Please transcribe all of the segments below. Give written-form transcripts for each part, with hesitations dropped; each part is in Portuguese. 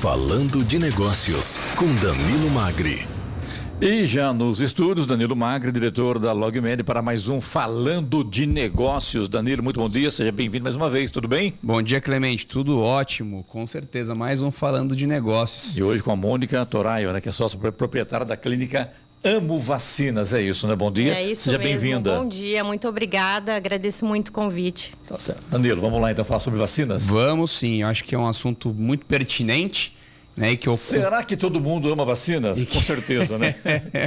Falando de Negócios, com Danilo Magri. E já nos estúdios, Danilo Magri, diretor da LogMed, para mais um Falando de Negócios. Danilo, muito bom dia, seja bem-vindo mais uma vez, tudo bem? Bom dia, Clemente, tudo ótimo, com certeza, mais um Falando de Negócios. E hoje com a Mônica Toraio, né, que é sócia proprietária da clínica Amo Vacinas, é isso, né? Bom dia, é isso seja mesmo. Bem-vinda. Bom dia, muito obrigada, agradeço muito o convite. Tá certo. Danilo, vamos lá então falar sobre vacinas? Vamos sim, eu acho que é um assunto muito pertinente. Né, Será que todo mundo ama vacinas? Com certeza, né?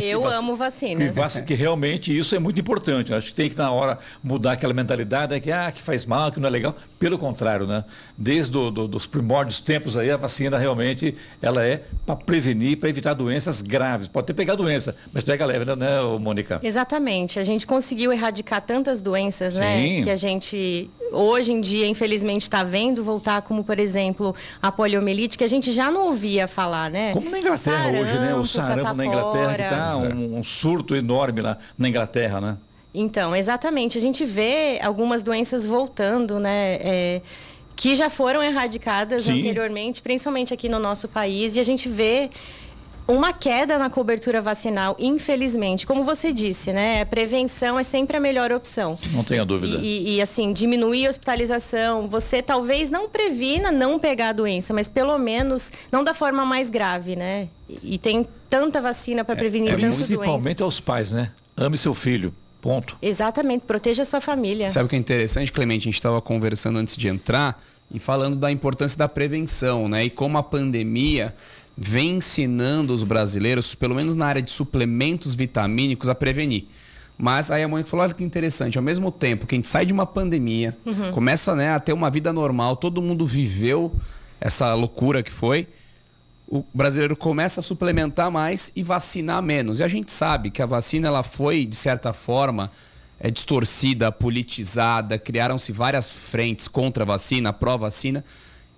Eu amo vacinas. Que realmente isso é muito importante. Acho que tem que na hora mudar aquela mentalidade que faz mal, que não é legal. Pelo contrário, né? Desde dos primórdios tempos aí, a vacina realmente ela é para prevenir, para evitar doenças graves. Pode ter pegado doença, mas pega leve, né, Mônica? Exatamente. A gente conseguiu erradicar tantas doenças, né? Que a gente hoje em dia, infelizmente, está vendo voltar, como, por exemplo, a poliomielite, que a gente já não ouvia falar, né? Como na Inglaterra hoje, né? O sarampo na Inglaterra, que está um surto enorme lá na Inglaterra, né? Então, exatamente. A gente vê algumas doenças voltando, né? Que já foram erradicadas anteriormente, principalmente aqui no nosso país, e a gente vê uma queda na cobertura vacinal, infelizmente. Como você disse, né? A prevenção é sempre a melhor opção. Não tenha dúvida. E assim, diminuir a hospitalização. Você talvez não previna não pegar a doença, mas pelo menos não da forma mais grave, né? E tem tanta vacina para prevenir tanta doença. Principalmente aos pais, né? Ame seu filho. Ponto. Exatamente, proteja a sua família. Sabe o que é interessante, Clemente? A gente estava conversando antes de entrar e falando da importância da prevenção, né? E como a pandemia vem ensinando os brasileiros, pelo menos na área de suplementos vitamínicos, a prevenir. Mas aí a Mônica falou, olha que interessante, ao mesmo tempo que a gente sai de uma pandemia, começa, né, a ter uma vida normal, todo mundo viveu essa loucura que foi, o brasileiro começa a suplementar mais e vacinar menos. E a gente sabe que a vacina ela foi, de certa forma, distorcida, politizada, criaram-se várias frentes contra a vacina, pró-vacina.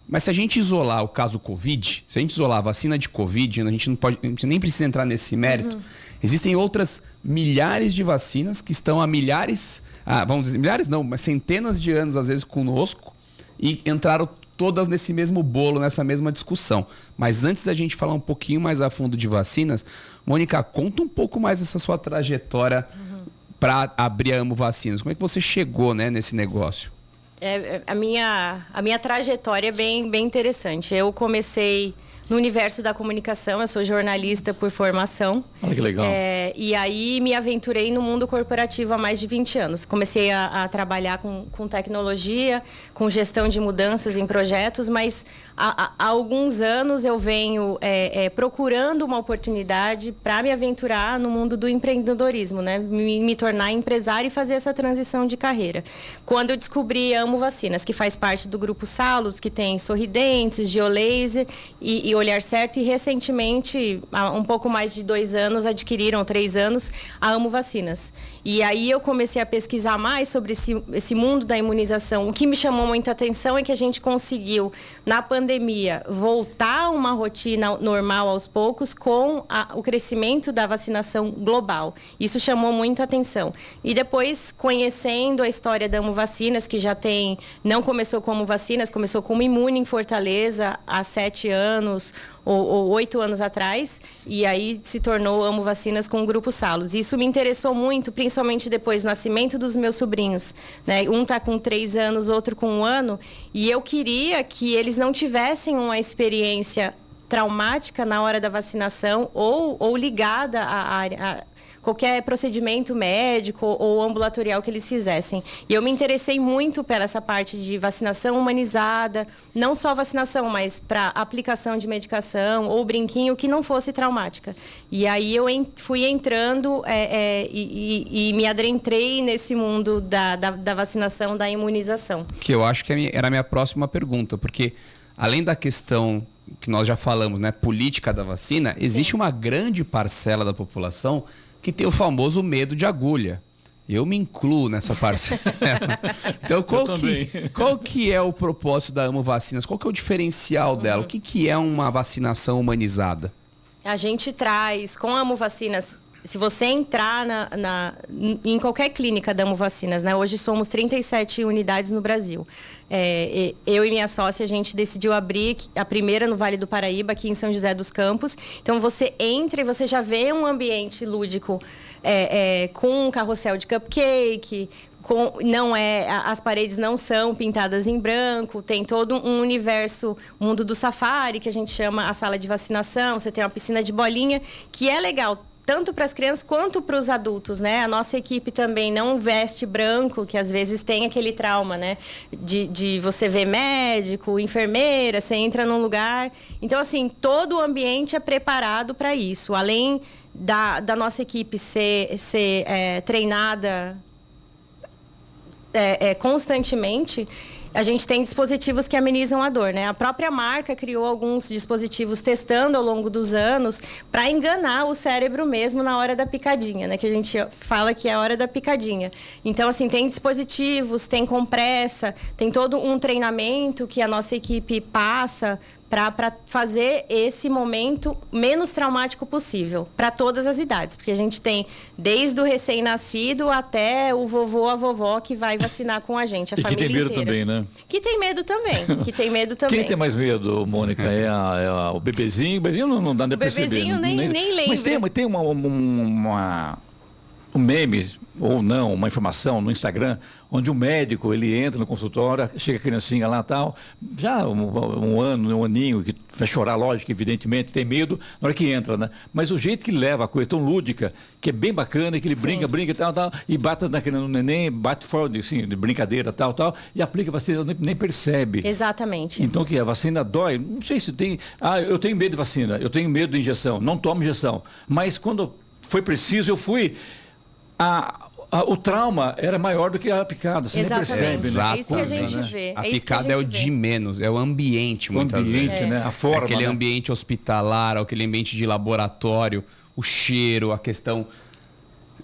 Mas se a gente isolar o caso Covid, se a gente isolar a vacina de Covid, a gente nem precisa entrar nesse mérito. Existem outras milhares de vacinas que estão há milhares, vamos dizer, milhares não, mas centenas de anos às vezes conosco e entraram todas nesse mesmo bolo, nessa mesma discussão. Mas antes da gente falar um pouquinho mais a fundo de vacinas, Mônica, conta um pouco mais essa sua trajetória para abrir a Amo Vacinas. Como é que você chegou, né, nesse negócio? A minha trajetória é bem interessante. Eu comecei no universo da comunicação, eu sou jornalista por formação. Olha que legal. E aí me aventurei no mundo corporativo há mais de 20 anos. Comecei a trabalhar com tecnologia, com gestão de mudanças em projetos, mas há alguns anos eu venho procurando uma oportunidade para me aventurar no mundo do empreendedorismo, né? Me tornar empresária e fazer essa transição de carreira. Quando eu descobri Amo Vacinas, que faz parte do Grupo Salos, que tem Sorridentes, Geolaser e Olhar Certo, e recentemente, há um pouco mais de 2 anos, adquiriram 3 anos, a Amo Vacinas. E aí eu comecei a pesquisar mais sobre esse mundo da imunização. O que me chamou muita atenção é que a gente conseguiu, na pandemia, voltar a uma rotina normal aos poucos com o crescimento da vacinação global. Isso chamou muita atenção. E depois, conhecendo a história da Amo Vacinas, que já tem, não começou como vacinas, começou como Imune em Fortaleza há 7 anos, ou 8 anos atrás, e aí se tornou Amo Vacinas com o Grupo Salos. Isso me interessou muito, principalmente depois do nascimento dos meus sobrinhos, né? Um está com 3 anos, outro com 1 ano, e eu queria que eles não tivessem uma experiência traumática na hora da vacinação ou ligada a qualquer procedimento médico ou ambulatorial que eles fizessem. E eu me interessei muito pela essa parte de vacinação humanizada, não só vacinação, mas para aplicação de medicação ou brinquinho que não fosse traumática. E aí eu fui entrando e me adentrei nesse mundo da vacinação, da imunização. Que eu acho que era a minha próxima pergunta, porque além da questão que nós já falamos, né, política da vacina, existe uma grande parcela da população que tem o famoso medo de agulha. Eu me incluo nessa parcela. Então, qual que é o propósito da Amo Vacinas? Qual que é o diferencial dela? O que é uma vacinação humanizada? A gente traz, com a Amo Vacinas, se você entrar em qualquer clínica da Amovacinas, né? Hoje somos 37 unidades no Brasil. Eu e minha sócia, a gente decidiu abrir a primeira no Vale do Paraíba, aqui em São José dos Campos. Então, você entra e você já vê um ambiente lúdico com um carrossel de cupcake, as paredes não são pintadas em branco, tem todo um universo, mundo do safari, que a gente chama a sala de vacinação, você tem uma piscina de bolinha, que é legal, tanto para as crianças quanto para os adultos, né? A nossa equipe também não veste branco, que às vezes tem aquele trauma, né? De você ver médico, enfermeira, você entra num lugar. Então, assim, todo o ambiente é preparado para isso. Além da nossa equipe ser treinada constantemente, a gente tem dispositivos que amenizam a dor, né? A própria marca criou alguns dispositivos testando ao longo dos anos para enganar o cérebro mesmo na hora da picadinha, né? Que a gente fala que é a hora da picadinha. Então, assim, tem dispositivos, tem compressa, tem todo um treinamento que a nossa equipe passa para fazer esse momento menos traumático possível para todas as idades, porque a gente tem desde o recém-nascido até o vovô, a vovó que vai vacinar com a gente, a família que tem medo inteira. também, né? Que tem medo também. Quem tem mais medo, Mônica? O bebezinho? O bebezinho não dá nem pra perceber. O bebezinho nem lembra. Mas tem um meme, ou não, uma informação no Instagram, onde o médico, ele entra no consultório, chega a criancinha lá e tal, já um aninho, que vai chorar, lógico, evidentemente, tem medo na hora que entra, né? Mas o jeito que leva a coisa tão lúdica, que é bem bacana, que ele brinca e tal, e bate no neném, bate fora de brincadeira, tal, e aplica a vacina, nem percebe. Exatamente. Então, que a vacina dói, não sei se tem... eu tenho medo de vacina, eu tenho medo de injeção, não tomo injeção. Mas quando foi preciso, eu fui... o trauma era maior do que a picada, você Exatamente. nem percebe, né? É isso que a gente vê. A picada é o de menos, é o ambiente, muitas vezes. Né? A forma, aquele né? ambiente hospitalar, aquele ambiente de laboratório, o cheiro, a questão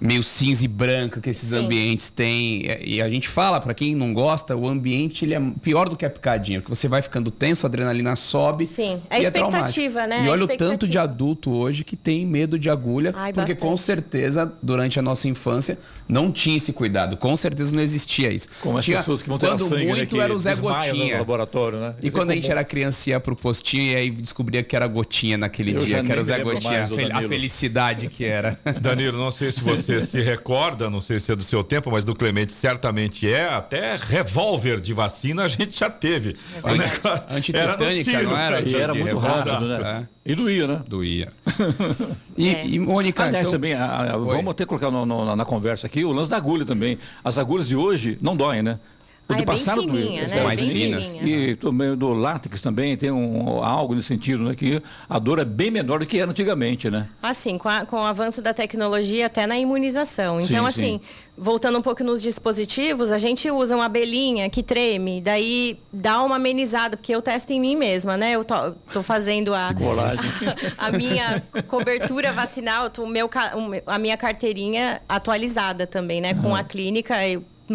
meio cinza e branca que esses ambientes têm. E a gente fala, para quem não gosta, o ambiente ele é pior do que a picadinha, porque você vai ficando tenso, a adrenalina sobe. Sim, é expectativa, né? E olha o tanto de adulto hoje que tem medo de agulha, porque com certeza, durante a nossa infância, não tinha esse cuidado. Com certeza não existia isso. Como as pessoas que vão ter sangue, muito, né, era o Zé Gotinha. No laboratório, né? E quando a gente era criança, ia pro postinho e aí descobria que era Gotinha naquele dia, que era o Zé Gotinha. A felicidade que era. Danilo, não sei se você se recorda, não sei se é do seu tempo, mas do Clemente certamente é. Até revólver de vacina a gente já teve. Antitetânica, não era? E era muito rápido, né? E doía, né? Doía. E Mônica, aliás, então... também, vamos até colocar na conversa aqui o lance da agulha também. As agulhas de hoje não doem, né? O do passado fininha, né? Mais finas. E do látex também tem algo nesse sentido, né? Que a dor é bem menor do que era antigamente, né? Assim, com o avanço da tecnologia até na imunização. Então, assim, voltando um pouco nos dispositivos, a gente usa uma abelhinha que treme, daí dá uma amenizada, porque eu testo em mim mesma, né? Eu tô fazendo a minha cobertura vacinal, a minha carteirinha atualizada também, né? Com a clínica,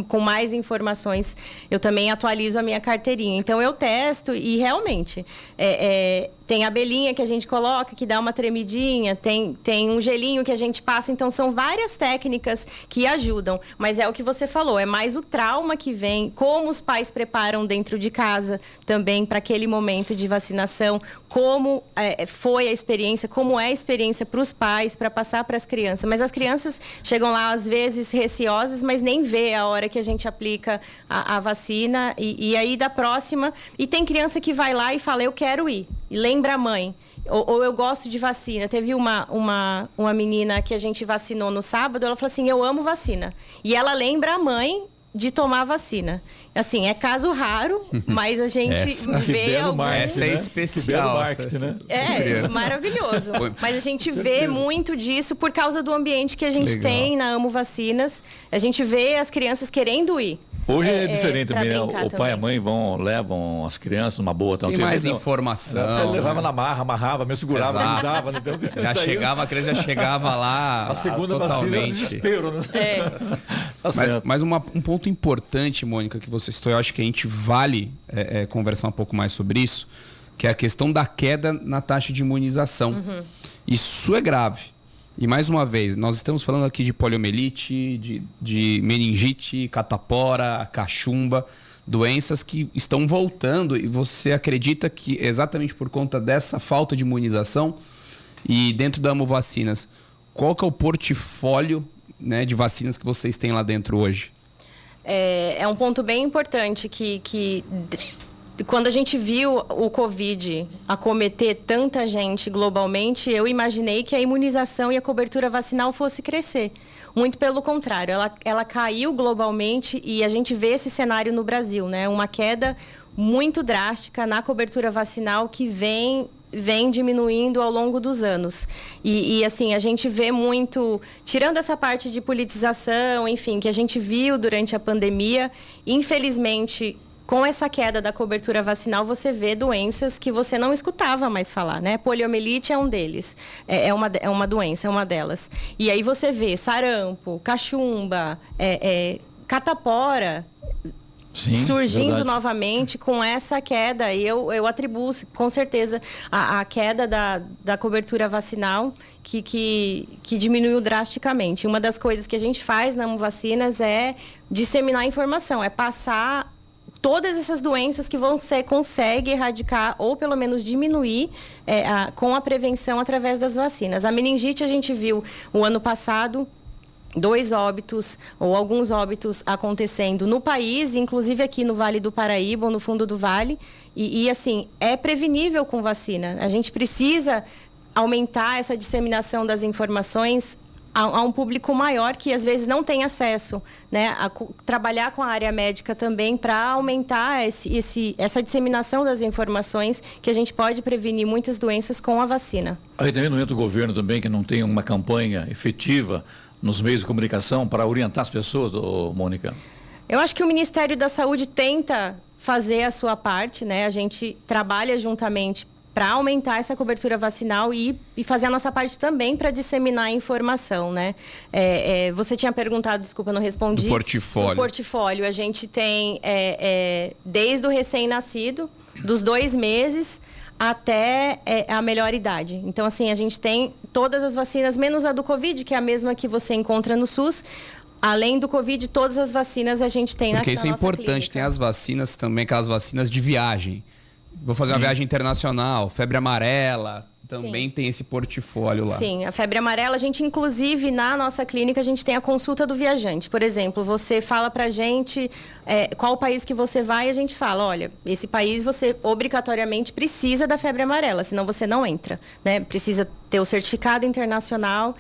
com mais informações, eu também atualizo a minha carteirinha. Então, eu testo e realmente tem a abelhinha que a gente coloca, que dá uma tremidinha, tem um gelinho que a gente passa. Então, são várias técnicas que ajudam. Mas é o que você falou, é mais o trauma que vem, como os pais preparam dentro de casa também para aquele momento de vacinação, como foi a experiência, como é a experiência para os pais, para passar para as crianças. Mas as crianças chegam lá, às vezes, receosas, mas nem vê a hora que a gente aplica a vacina. E aí, da próxima... E tem criança que vai lá e fala, eu quero ir. E lembra a mãe. Ou eu gosto de vacina. Teve uma menina que a gente vacinou no sábado, ela falou assim, eu amo vacina. E ela lembra a mãe de tomar a vacina. Assim, é caso raro, mas a gente vê alguns... Essa é especial. Marketing, né? É, maravilhoso. Mas a gente vê muito disso por causa do ambiente que a gente tem na Amo Vacinas. A gente vê as crianças querendo ir. Hoje é diferente também, né? O pai e a mãe levam as crianças numa boa. Tem mais informação. Levava na marra, amarrava, me segurava, me dava. Né? A criança já chegava lá. A segunda vacina é desespero, né? Mas um ponto importante, Mônica, que você citou, eu acho que a gente vale conversar um pouco mais sobre isso, que é a questão da queda na taxa de imunização. Isso é grave. E mais uma vez, nós estamos falando aqui de poliomielite, de meningite, catapora, cachumba, doenças que estão voltando, e você acredita que exatamente por conta dessa falta de imunização e dentro da Amovacinas, qual que é o portfólio, né, de vacinas que vocês têm lá dentro hoje? É um ponto bem importante que quando a gente viu o Covid acometer tanta gente globalmente, eu imaginei que a imunização e a cobertura vacinal fosse crescer. Muito pelo contrário, ela caiu globalmente e a gente vê esse cenário no Brasil, né? Uma queda muito drástica na cobertura vacinal que vem diminuindo ao longo dos anos. E assim, a gente vê muito, tirando essa parte de politização, enfim, que a gente viu durante a pandemia, infelizmente, com essa queda da cobertura vacinal, você vê doenças que você não escutava mais falar, né? Poliomielite é um deles, é uma doença, é uma delas. E aí você vê sarampo, cachumba, catapora, Sim, surgindo verdade. novamente com essa queda. E eu atribuo, com certeza, a queda da cobertura vacinal que diminuiu drasticamente. Uma das coisas que a gente faz na Amovacinas é disseminar informação, é passar todas essas doenças que você consegue erradicar ou pelo menos diminuir com a prevenção através das vacinas. A meningite a gente viu o ano passado 2 óbitos ou alguns óbitos acontecendo no país, inclusive aqui no Vale do Paraíba ou no fundo do Vale. E assim, é prevenível com vacina. A gente precisa aumentar essa disseminação das informações a um público maior que às vezes não tem acesso, né? Trabalhar com a área médica também para aumentar essa disseminação das informações que a gente pode prevenir muitas doenças com a vacina. Aí também não entra o governo também que não tem uma campanha efetiva nos meios de comunicação para orientar as pessoas, Mônica? Eu acho que o Ministério da Saúde tenta fazer a sua parte, né? A gente trabalha juntamente para aumentar essa cobertura vacinal e fazer a nossa parte também para disseminar a informação, né? Você tinha perguntado, desculpa, eu não respondi. Do portfólio. Do portfólio, a gente tem desde o recém-nascido, dos 2 meses até a melhor idade. Então, assim, a gente tem todas as vacinas, menos a do Covid, que é a mesma que você encontra no SUS. Além do Covid, todas as vacinas a gente tem na nossa clínica. Porque isso é importante, tem as vacinas também, aquelas vacinas de viagem. Vou fazer uma viagem internacional, febre amarela, também tem esse portfólio lá. Sim, a febre amarela, a gente inclusive na nossa clínica a gente tem a consulta do viajante. Por exemplo, você fala pra gente qual país que você vai e a gente fala, olha, esse país você obrigatoriamente precisa da febre amarela, senão você não entra, né? Precisa ter o certificado internacional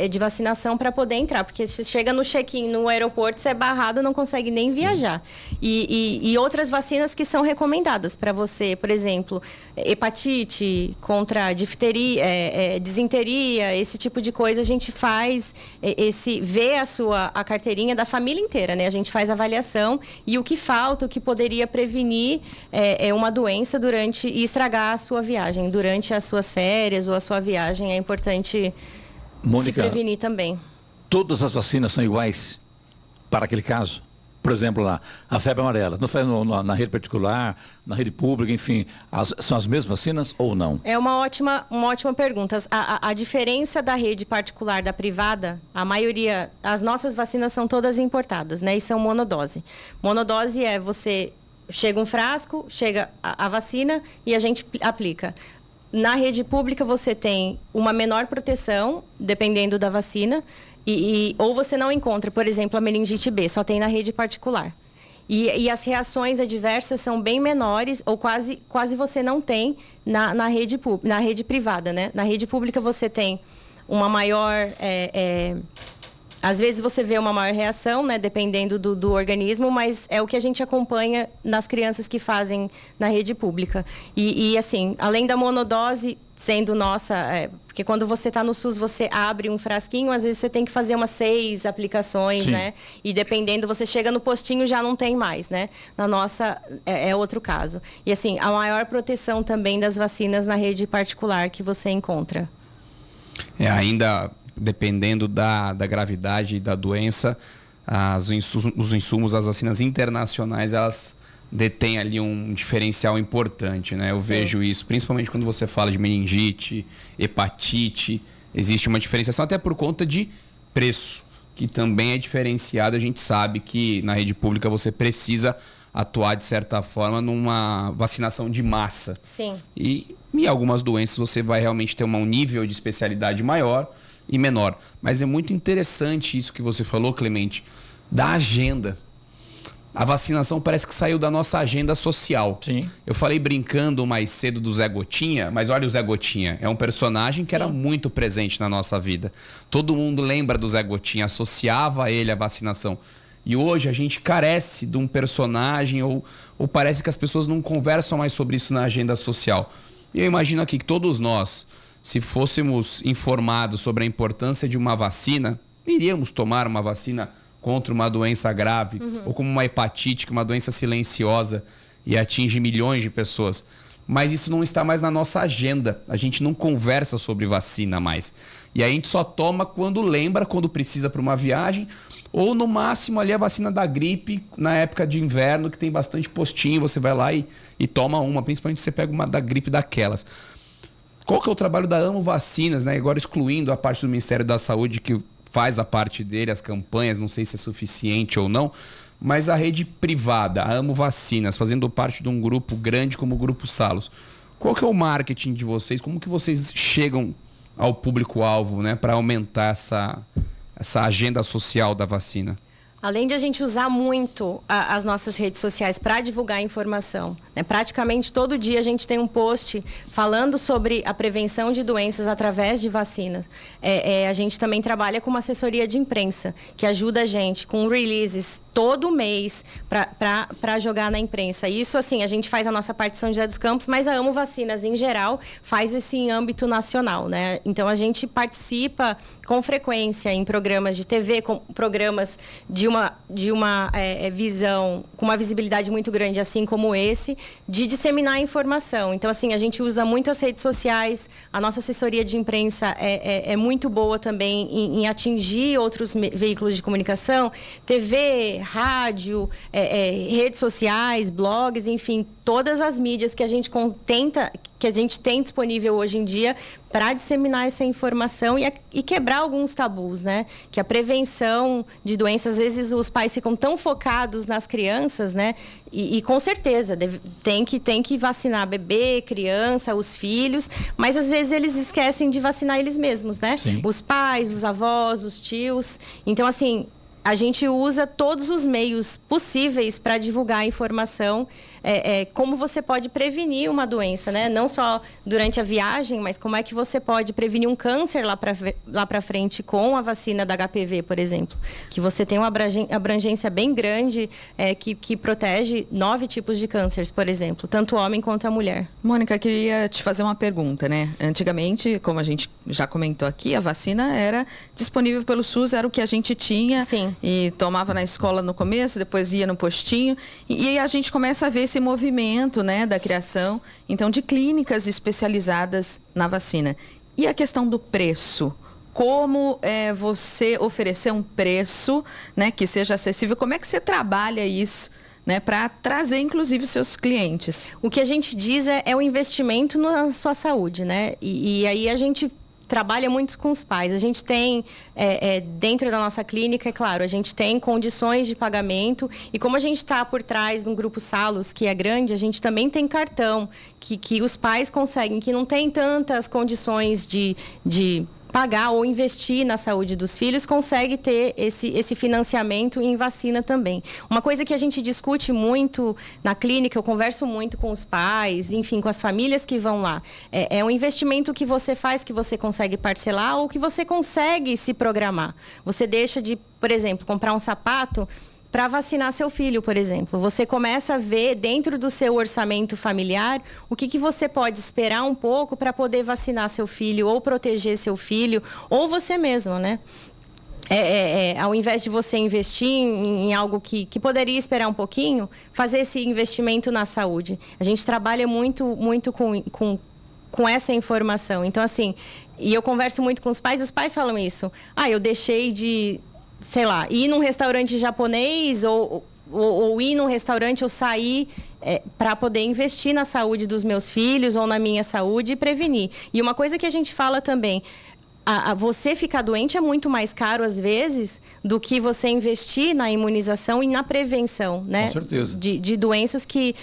de vacinação para poder entrar, porque você chega no check-in no aeroporto, você é barrado, não consegue nem viajar. E outras vacinas que são recomendadas para você, por exemplo, hepatite, contra difteria, disenteria, esse tipo de coisa, a gente faz, vê a carteirinha da família inteira, né? A gente faz avaliação e o que falta, o que poderia prevenir uma doença e estragar a sua viagem, durante as suas férias ou a sua viagem, é importante Mônica, se prevenir também. Todas as vacinas são iguais para aquele caso? Por exemplo, lá, a febre amarela, na rede particular, na rede pública, enfim, são as mesmas vacinas ou não? É uma ótima pergunta. A diferença da rede particular da privada, a maioria, as nossas vacinas são todas importadas, né? E são monodose. Monodose você chega um frasco, chega a vacina e a gente aplica. Na rede pública você tem uma menor proteção, dependendo da vacina, ou você não encontra, por exemplo, a meningite B, só tem na rede particular. E as reações adversas são bem menores, ou quase você não tem na rede privada, né? Na rede pública você tem uma maior... Às vezes você vê uma maior reação, né, dependendo do organismo, mas é o que a gente acompanha nas crianças que fazem na rede pública. E assim, além da monodose sendo nossa... porque quando você está no SUS, você abre um frasquinho, às vezes você tem que fazer umas 6 aplicações, sim, né? E dependendo, você chega no postinho, já não tem mais, né? Na nossa, é outro caso. E assim, a maior proteção também das vacinas na rede particular que você encontra. Ainda... dependendo da gravidade da doença, os insumos, as vacinas internacionais, elas detêm ali um diferencial importante, né? Eu vejo isso, principalmente quando você fala de meningite, hepatite, Existe uma diferenciação até por conta de preço, que também é diferenciado. A gente sabe que na rede pública você precisa atuar, de certa forma, numa vacinação de massa. Sim. E em algumas doenças você vai realmente ter um nível de especialidade maior e menor. Mas é muito interessante isso que você falou, Clemente, da agenda. A vacinação parece que saiu da nossa agenda social. Sim. Eu falei brincando mais cedo do Zé Gotinha, mas olha o Zé Gotinha. É um personagem que era muito presente na nossa vida. Todo mundo lembra do Zé Gotinha, associava a ele a vacinação. E hoje a gente carece de um personagem ou parece que as pessoas não conversam mais sobre isso na agenda social. E eu imagino aqui que todos nós, se fôssemos informados sobre a importância de uma vacina, iríamos tomar uma vacina contra uma doença grave, ou como uma hepatite, que é uma doença silenciosa e atinge milhões de pessoas. Mas isso não está mais na nossa agenda. A gente não conversa sobre vacina mais. E aí a gente só toma quando lembra, quando precisa para uma viagem, ou no máximo ali a vacina da gripe, na época de inverno, que tem bastante postinho, você vai lá e toma uma, principalmente se você pega uma da gripe daquelas. Qual que é o trabalho da Amo Vacinas, né? Agora excluindo a parte do Ministério da Saúde, que faz a parte dele, as campanhas, não sei se é suficiente ou não, mas a rede privada, a Amo Vacinas, fazendo parte de um grupo grande como o Grupo Salos. Qual que é o marketing de vocês? Como que vocês chegam ao público-alvo, né, para aumentar essa agenda social da vacina? Além de a gente usar muito as nossas redes sociais para divulgar informação, né? Praticamente todo dia a gente tem um post falando sobre a prevenção de doenças através de vacinas. A gente também trabalha com uma assessoria de imprensa, que ajuda a gente com releases todo mês para jogar na imprensa. Isso, assim, a gente faz a nossa parte em São José dos Campos, mas a Amo Vacinas, em geral, faz esse em âmbito nacional, né? Então, a gente participa com frequência em programas de TV, com programas de uma visão, com uma visibilidade muito grande, assim como esse, de disseminar informação. Então, assim, a gente usa muito as redes sociais, a nossa assessoria de imprensa é muito boa também em atingir outros veículos de comunicação, TV, rádio, redes sociais, blogs, enfim, todas as mídias que a gente tem disponível hoje em dia para disseminar essa informação e quebrar alguns tabus, né? Que a prevenção de doenças, às vezes os pais ficam tão focados nas crianças, né? E com certeza tem que vacinar bebê, criança, os filhos, mas às vezes eles esquecem de vacinar eles mesmos, né? Sim. Os pais, os avós, os tios. Então, assim, a gente usa todos os meios possíveis para divulgar a informação, como você pode prevenir uma doença, né? Não só durante a viagem, mas como é que você pode prevenir um câncer lá para frente com a vacina da HPV, por exemplo. Que você tem uma abrangência bem grande, que protege 9 tipos de cânceres, por exemplo, tanto o homem quanto a mulher. Mônica, queria te fazer uma pergunta, né? Antigamente, como a gente já comentou aqui, a vacina era disponível pelo SUS, era o que a gente tinha. Sim. E tomava na escola no começo, depois ia no postinho. E aí a gente começa a ver esse movimento, né, da criação, então, de clínicas especializadas na vacina. E a questão do preço? Como você oferecer um preço, né, que seja acessível? Como é que você trabalha isso, né, para trazer, inclusive, seus clientes? O que a gente diz é um investimento na sua saúde, né? E aí a gente trabalha muito com os pais. A gente tem, dentro da nossa clínica, é claro, a gente tem condições de pagamento e como a gente está por trás de um grupo Salos, que é grande, a gente também tem cartão que os pais conseguem, que não tem tantas condições de pagar ou investir na saúde dos filhos, consegue ter esse financiamento em vacina também. Uma coisa que a gente discute muito na clínica, eu converso muito com os pais, enfim, com as famílias que vão lá. É um investimento que você faz, que você consegue parcelar ou que você consegue se programar. Você deixa de, por exemplo, comprar um sapato para vacinar seu filho, por exemplo. Você começa a ver dentro do seu orçamento familiar o que você pode esperar um pouco para poder vacinar seu filho ou proteger seu filho ou você mesmo, né? Ao invés de você investir em algo que poderia esperar um pouquinho, fazer esse investimento na saúde. A gente trabalha muito com essa informação. Então, assim, e eu converso muito com os pais falam isso. Eu deixei de, sei lá, ir num restaurante japonês ou ir num restaurante ou sair para poder investir na saúde dos meus filhos ou na minha saúde e prevenir. E uma coisa que a gente fala também, você ficar doente é muito mais caro, às vezes, do que você investir na imunização e na prevenção, né? Com certeza. De doenças que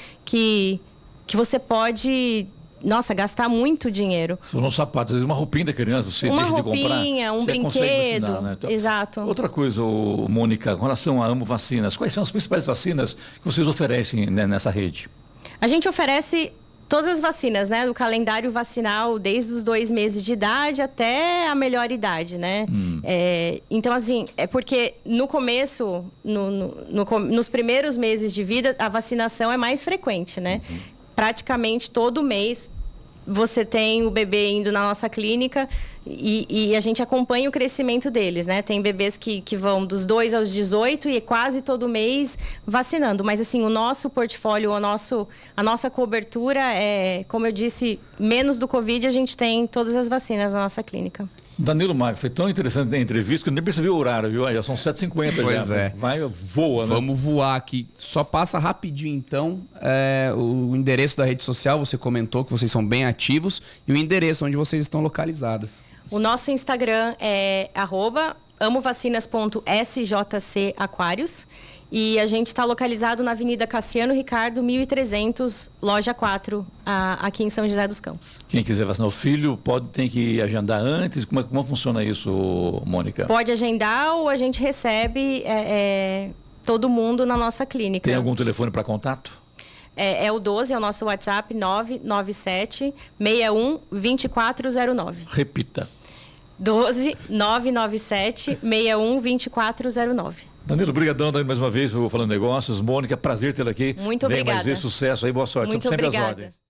você pode, nossa, gastar muito dinheiro. Se for um sapato, às vezes uma roupinha da criança, você Uma deixa de comprar. roupinha, um você consegue brinquedo. vacinar, né? Então, Exato. outra coisa, Mônica, com relação a Amo Vacinas, quais são as principais vacinas que vocês oferecem, né, nessa rede? A gente oferece todas as vacinas, né? Do calendário vacinal, desde os 2 meses de idade até a melhor idade, né? Então, assim, é porque no começo, nos primeiros meses de vida, a vacinação é mais frequente, né? Praticamente todo mês você tem o bebê indo na nossa clínica e a gente acompanha o crescimento deles, né? Tem bebês que vão dos 2 aos 18 e quase todo mês vacinando. Mas, assim, o nosso portfólio, a nossa cobertura é, como eu disse, menos do Covid, a gente tem todas as vacinas na nossa clínica. Danilo Magro, foi tão interessante a entrevista que eu nem percebi o horário, viu? Já são 7h50 Pois já. é. Vai, voa, né? Vamos voar aqui. Só passa rapidinho, então, o endereço da rede social. Você comentou que vocês são bem ativos. E o endereço onde vocês estão localizados. O nosso Instagram é @amovacinas.sjcaquarius. E a gente está localizado na Avenida Cassiano Ricardo, 1300, loja 4, aqui em São José dos Campos. Quem quiser vacinar o filho, tem que agendar antes? Como funciona isso, Mônica? Pode agendar ou a gente recebe todo mundo na nossa clínica. Tem algum telefone para contato? É o 12, é o nosso WhatsApp, 997 61 2409. Repita. 12 997 61 2409. Danilo, brigadão mais uma vez, eu vou falando negócios. Mônica, prazer tê-la aqui. Muito Venha obrigada. mais vezes, sucesso aí, boa sorte. Muito Sempre obrigada. às ordens.